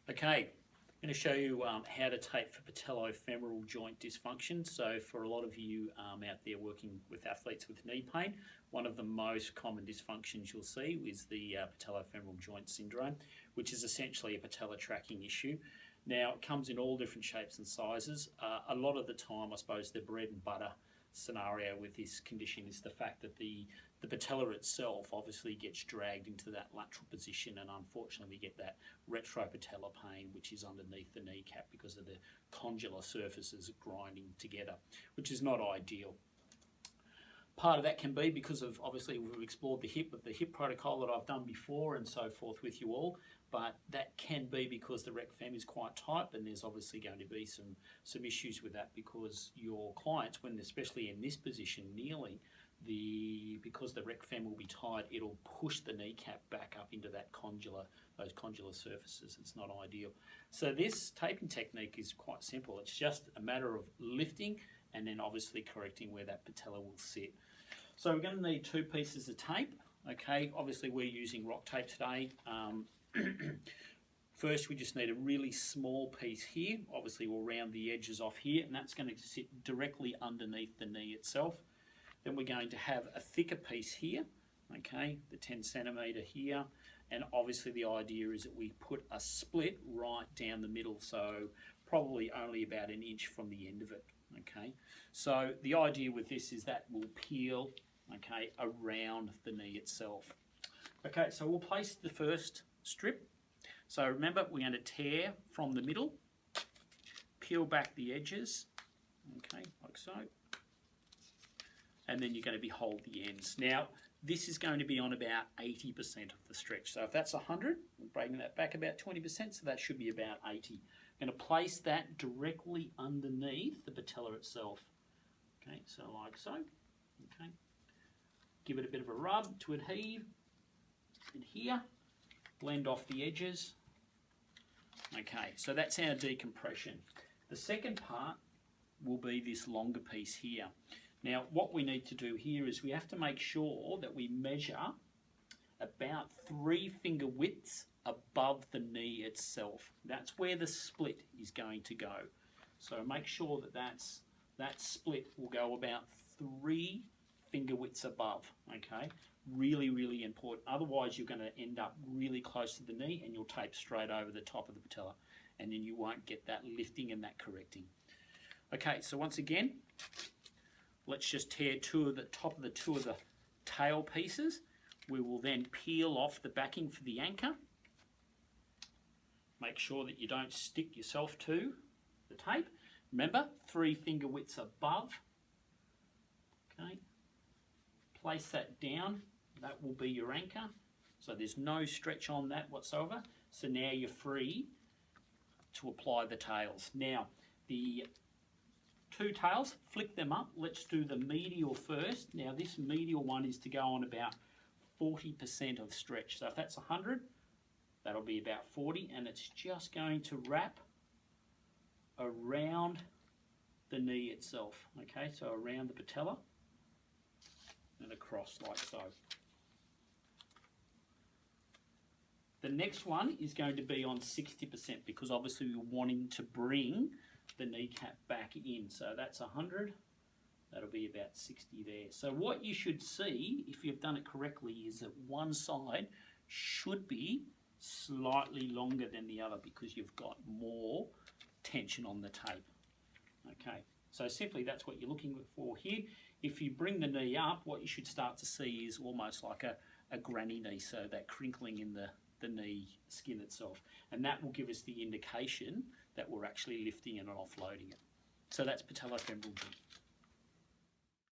Okay, I'm going to show you how to tape for patellofemoral joint dysfunction. So for a lot of you out there working with athletes with knee pain, one of the most common dysfunctions you'll see is the patellofemoral joint syndrome, which is essentially a patella tracking issue. Now, it comes in all different shapes and sizes. A lot of the time, I suppose, the bread and butter scenario with this condition is the fact that the patella itself obviously gets dragged into that lateral position, and unfortunately we get that retropatellar pain, which is underneath the kneecap because of the condylar surfaces grinding together, which is not ideal. Part of that can be because of, obviously we've explored the hip protocol that I've done before and so forth with you all, but that can be because the rec fem is quite tight, and there's obviously going to be some issues with that because your clients, when especially in this position, kneeling, because the rec fem will be tight, it'll push the kneecap back up into that those condylar surfaces. It's not ideal. So this taping technique is quite simple. It's just a matter of lifting and then obviously correcting where that patella will sit. So we're going to need 2 pieces of tape. Okay, obviously we're using rock tape today. First, we just need a really small piece here. Obviously we'll round the edges off here, and that's going to sit directly underneath the knee itself. Then we're going to have a thicker piece here, okay, the 10 centimetre here, and obviously the idea is that we put a split right down the middle, so probably only about 1 inch from the end of it, okay. So the idea with this is that we'll peel, okay, around the knee itself. Okay, so we'll place the first strip. So remember, we're going to tear from the middle, peel back the edges, okay, like so. And then you're going to hold the ends. Now, this is going to be on about 80% of the stretch. So if that's 100, we're breaking that back about 20%, so that should be about 80. I'm going to place that directly underneath the patella itself. Okay, so like so. Okay, give it a bit of a rub to adhere. Adhere, blend off the edges. Okay, so that's our decompression. The second part will be this longer piece here. Now, what we need to do here is we have to make sure that we measure about 3 finger widths above the knee itself. That's where the split is going to go. So make sure that that split will go about 3 finger widths above, okay? Really, really important. Otherwise, you're going to end up really close to the knee and you'll tape straight over the top of the patella, and then you won't get that lifting and that correcting. Okay, so once again, let's just tear the top of the 2 of the tail pieces. We will then peel off the backing for the anchor. Make sure that you don't stick yourself to the tape. Remember, 3 finger widths above. Okay. Place that down. That will be your anchor. So there's no stretch on that whatsoever. So now you're free to apply the tails. Now, the 2 tails, flick them up. Let's do the medial first. Now this medial one is to go on about 40% of stretch. So if that's 100, that'll be about 40, and it's just going to wrap around the knee itself. Okay, so around the patella and across like so. The next one is going to be on 60% because obviously we're wanting to bring the kneecap back in. So that's 100, that'll be about 60 there. So what you should see, if you've done it correctly, is that one side should be slightly longer than the other because you've got more tension on the tape. Okay, so simply that's what you're looking for here. If you bring the knee up, what you should start to see is almost like a granny knee, so that crinkling in the knee skin itself, and that will give us the indication that we're actually lifting and offloading it. So that's patellofemoral joint.